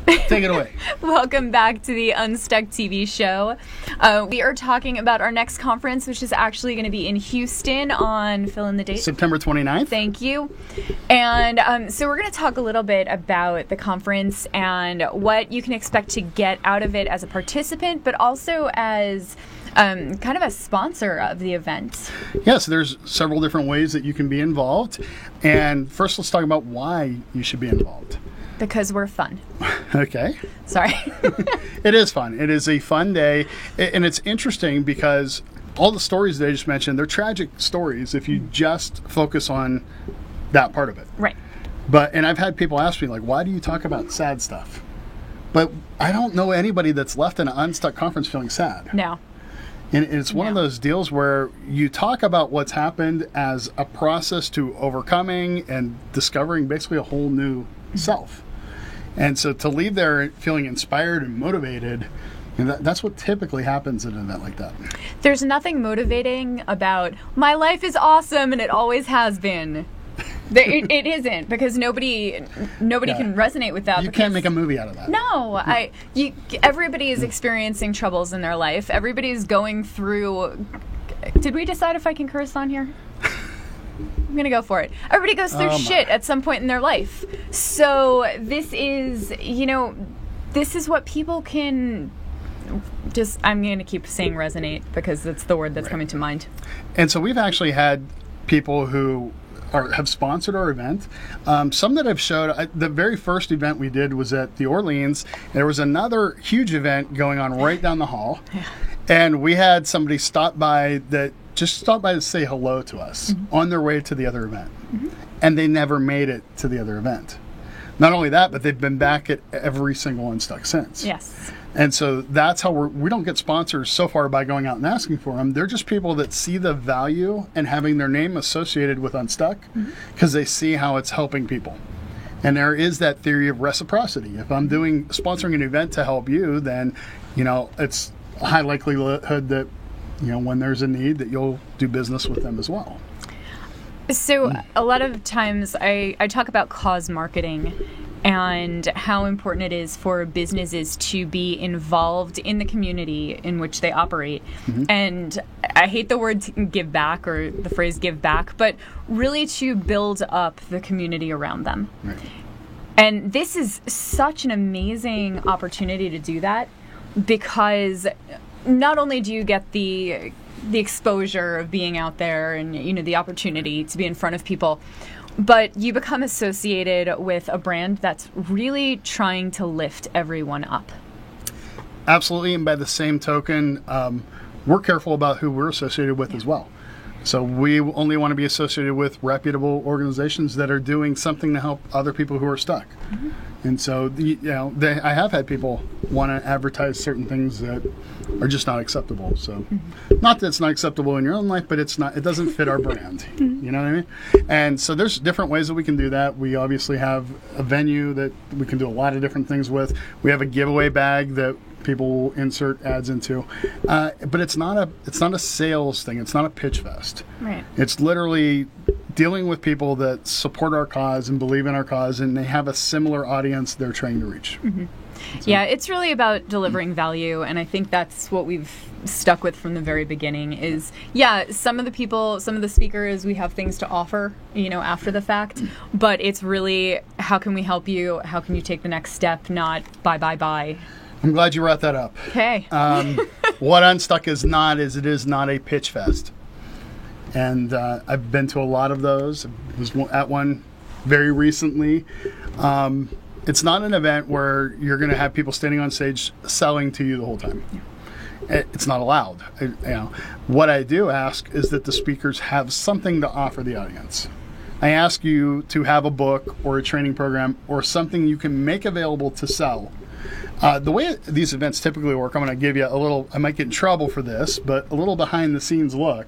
Take it away. Welcome back to the Unstuck TV show. We are talking about our next conference, which is actually going to be in Houston on, fill in the date. September 29th. Thank you. And so we're going to talk a little bit about the conference and what you can expect to get out of it as a participant, but also as kind of a sponsor of the event. Yes, there's several different ways that you can be involved. And first, let's talk about why you should be involved. Because we're fun. Okay. Sorry. It is fun. It is a fun day. And it's interesting because all the stories that I just mentioned, they're tragic stories if you just focus on that part of it. Right. And I've had people ask me, like, why do you talk about sad stuff? But I don't know anybody that's left an Unstuck conference feeling sad. No. And it's one of those deals where you talk about what's happened as a process to overcoming and discovering basically a whole new self. And so to leave there feeling inspired and motivated, that's what typically happens at an event like that. There's nothing motivating about, my life is awesome and it always has been. It isn't, because nobody can resonate with that. You can't make a movie out of that. No, everybody is experiencing troubles in their life. Everybody's going through. Did we decide if I can curse on here? I'm going to go for it. Everybody goes through shit at some point in their life. So this is what people can just, I'm going to keep saying resonate because that's the word that's coming to mind. And so we've actually had people who have sponsored our event. Some that I've showed, the very first event we did was at the Orleans. There was another huge event going on right down the hall. Yeah. And we had somebody stop by to say hello to us on their way to the other event. And they never made it to the other event. Not only that, but they've been back at every single Unstuck since. Yes. And so that's how we don't get sponsors so far by going out and asking for them. They're just people that see the value in having their name associated with Unstuck because they see how it's helping people. And there is that theory of reciprocity. If I'm sponsoring an event to help you, then, it's a high likelihood that, when there's a need, that you'll do business with them as well. So a lot of times I talk about cause marketing and how important it is for businesses to be involved in the community in which they operate. And I hate the word give back or the phrase give back, but really to build up the community around them. Right. And this is such an amazing opportunity to do that, because not only do you get the exposure of being out there and the opportunity to be in front of people, but you become associated with a brand that's really trying to lift everyone up. Absolutely, and by the same token, we're careful about who we're associated with as well. So we only want to be associated with reputable organizations that are doing something to help other people who are stuck. And so, I have had people want to advertise certain things that are just not acceptable. So, not that it's not acceptable in your own life, but it doesn't fit our brand. You know what I mean? And so there's different ways that we can do that. We obviously have a venue that we can do a lot of different things with. We have a giveaway bag that people will insert ads into, but it's not a sales thing. It's not a pitch fest. Right. It's literally dealing with people that support our cause and believe in our cause, and they have a similar audience they're trying to reach. So. Yeah, it's really about delivering value, and I think that's what we've stuck with from the very beginning is, some of the speakers, we have things to offer, after the fact, but it's really, how can we help you? How can you take the next step? Not bye. I'm glad you brought that up. Okay. What Unstuck is not it is not a pitch fest. And I've been to a lot of those. I was at one very recently. It's not an event where you're going to have people standing on stage selling to you the whole time. It's not allowed. What I do ask is that the speakers have something to offer the audience. I ask you to have a book or a training program or something you can make available to sell. The way these events typically work, I'm going to give you I might get in trouble for this, but a little behind the scenes look.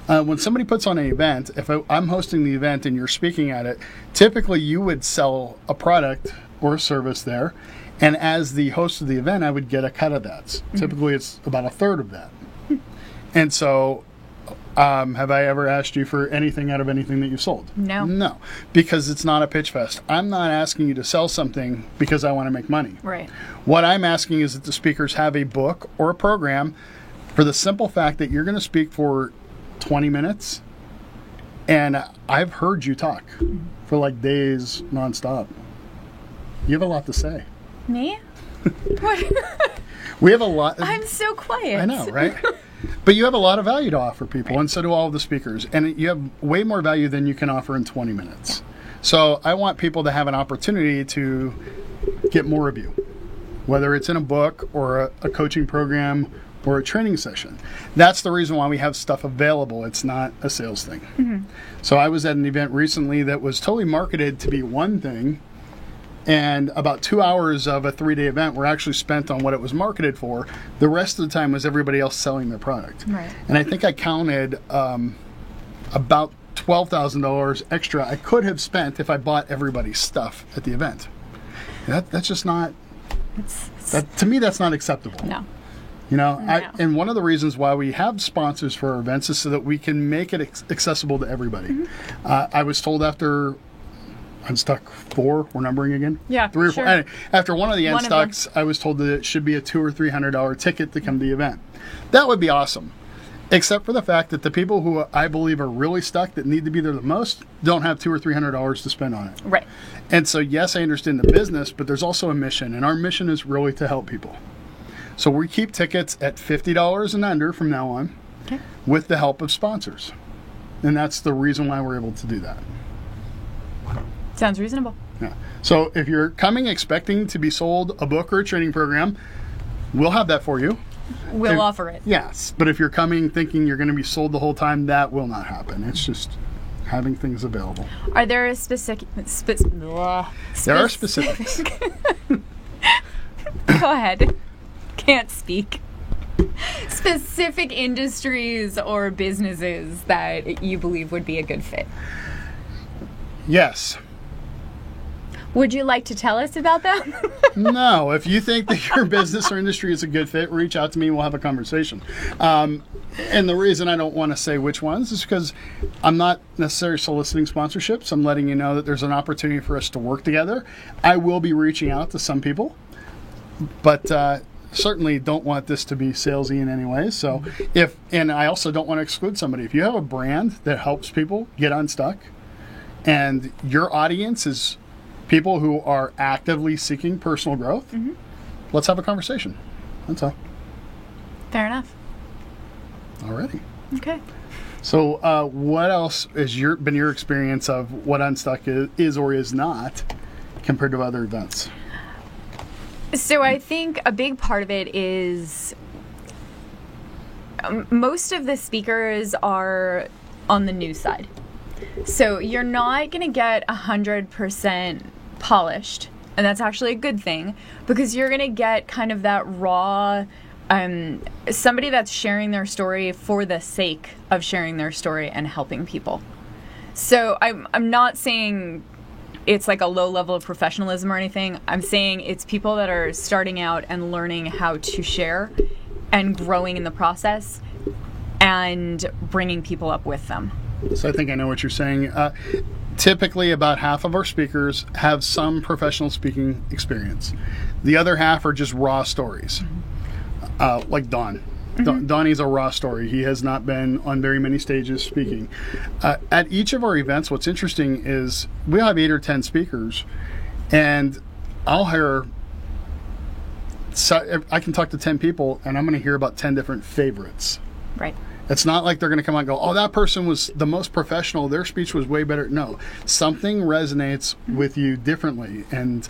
When somebody puts on an event, if I'm hosting the event and you're speaking at it, typically you would sell a product or a service there, and as the host of the event, I would get a cut of that. Typically it's about a third of that. And so Have I ever asked you for anything out of anything that you've sold? No. No, because it's not a pitch fest. I'm not asking you to sell something because I want to make money. Right. What I'm asking is that the speakers have a book or a program for the simple fact that you're going to speak for 20 minutes, and I've heard you talk for like days nonstop. You have a lot to say. Me? What? We have a lot. I'm so quiet. I know, right? But you have a lot of value to offer people, and so do all of the speakers. And you have way more value than you can offer in 20 minutes. So I want people to have an opportunity to get more of you, whether it's in a book or a coaching program or a training session. That's the reason why we have stuff available. It's not a sales thing. Mm-hmm. So I was at an event recently that was totally marketed to be one thing, and about 2 hours of a 3-day event were actually spent on what it was marketed for. The rest of the time was everybody else selling their product. Right. And I think I counted about $12,000 extra I could have spent if I bought everybody's stuff at the event. That's just not, to me, that's not acceptable. No. You know, No. And one of the reasons why we have sponsors for our events is so that we can make it accessible to everybody. Mm-hmm. I was told after Unstuck 4, we're numbering again? Yeah, 3 or sure. 4. After one of the One of them. Unstucks, I was told that it should be a $200 or $300 ticket to come to the event. That would be awesome. Except for the fact that the people who I believe are really stuck, that need to be there the most, don't have $200 or $300 to spend on it. Right. And so, yes, I understand the business, but there's also a mission, and our mission is really to help people. So we keep tickets at $50 and under from now on, Okay. with the help of sponsors. And that's the reason why we're able to do that. Sounds reasonable. Yeah. So if you're coming expecting to be sold a book or a training program, we'll have that for you. We'll offer it. Yes. But if you're coming thinking you're going to be sold the whole time, that will not happen. It's just having things available. Are there specific... There are specifics. Go ahead. Can't speak. Specific industries or businesses that you believe would be a good fit. Yes. Would you like to tell us about them? No. If you think that your business or industry is a good fit, reach out to me and we'll have a conversation. And the reason I don't want to say which ones is because I'm not necessarily soliciting sponsorships. I'm letting you know that there's an opportunity for us to work together. I will be reaching out to some people, but certainly don't want this to be salesy in any way. So and I also don't want to exclude somebody. If you have a brand that helps people get unstuck, and your audience is people who are actively seeking personal growth, mm-hmm. Let's have a conversation. That's all. Fair enough. Alrighty. Okay. So what else has been your experience of what Unstuck is or is not compared to other events? So I think a big part of it is most of the speakers are on the new side. So you're not going to get 100% polished, and that's actually a good thing, because you're going to get kind of that raw, somebody that's sharing their story for the sake of sharing their story and helping people. So I'm not saying it's like a low level of professionalism or anything. I'm saying it's people that are starting out and learning how to share and growing in the process and bringing people up with them. So I think I know what you're saying. Typically, about half of our speakers have some professional speaking experience. The other half are just raw stories, like Don. Mm-hmm. Donnie's a raw story. He has not been on very many stages speaking. At each of our events, what's interesting is we'll have 8 or 10 speakers, and I'll hear... So I can talk to 10 people, and I'm going to hear about 10 different favorites. Right. It's not like they're going to come out and go, oh, that person was the most professional. Their speech was way better. No, something resonates with you differently. And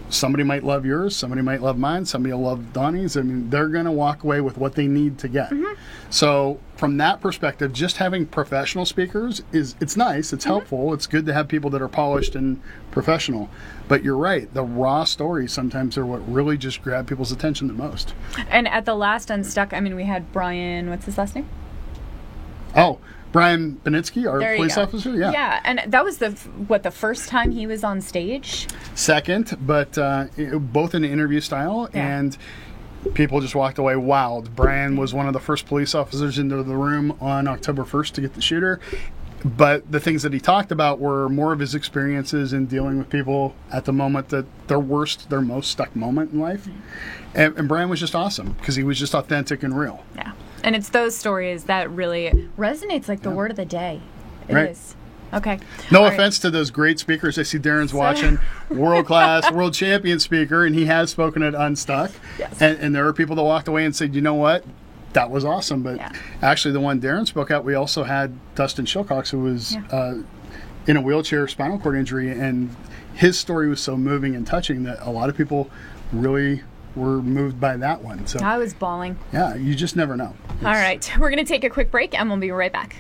somebody might love yours. Somebody might love mine. Somebody will love Donnie's. I mean, they're going to walk away with what they need to get. Mm-hmm. So from that perspective, just having professional speakers it's nice. It's helpful. It's good to have people that are polished and professional. But you're right. The raw stories sometimes are what really just grab people's attention the most. And at the last Unstuck, I mean, we had Brian, what's his last name? Oh, Brian Benitsky, our police officer? Yeah. Yeah, and that was the first time he was on stage? Second, but both in interview style. Yeah. And people just walked away wowed. Brian was one of the first police officers into the room on October 1st to get the shooter. But the things that he talked about were more of his experiences in dealing with people at the moment that their most stuck moment in life. And Brian was just awesome because he was just authentic and real. Yeah. And it's those stories that really resonates like the word of the day. It is. Okay. No offense to those great speakers. I see Darren's watching. World-class, world champion speaker, and he has spoken at Unstuck. Yes. And there are people that walked away and said, you know what? That was awesome. But actually, the one Darren spoke at, we also had Dustin Shilcox, who was in a wheelchair, spinal cord injury, and his story was so moving and touching that a lot of people really were moved by that one. So I was bawling. Yeah, you just never know. All right. We're going to take a quick break, and we'll be right back.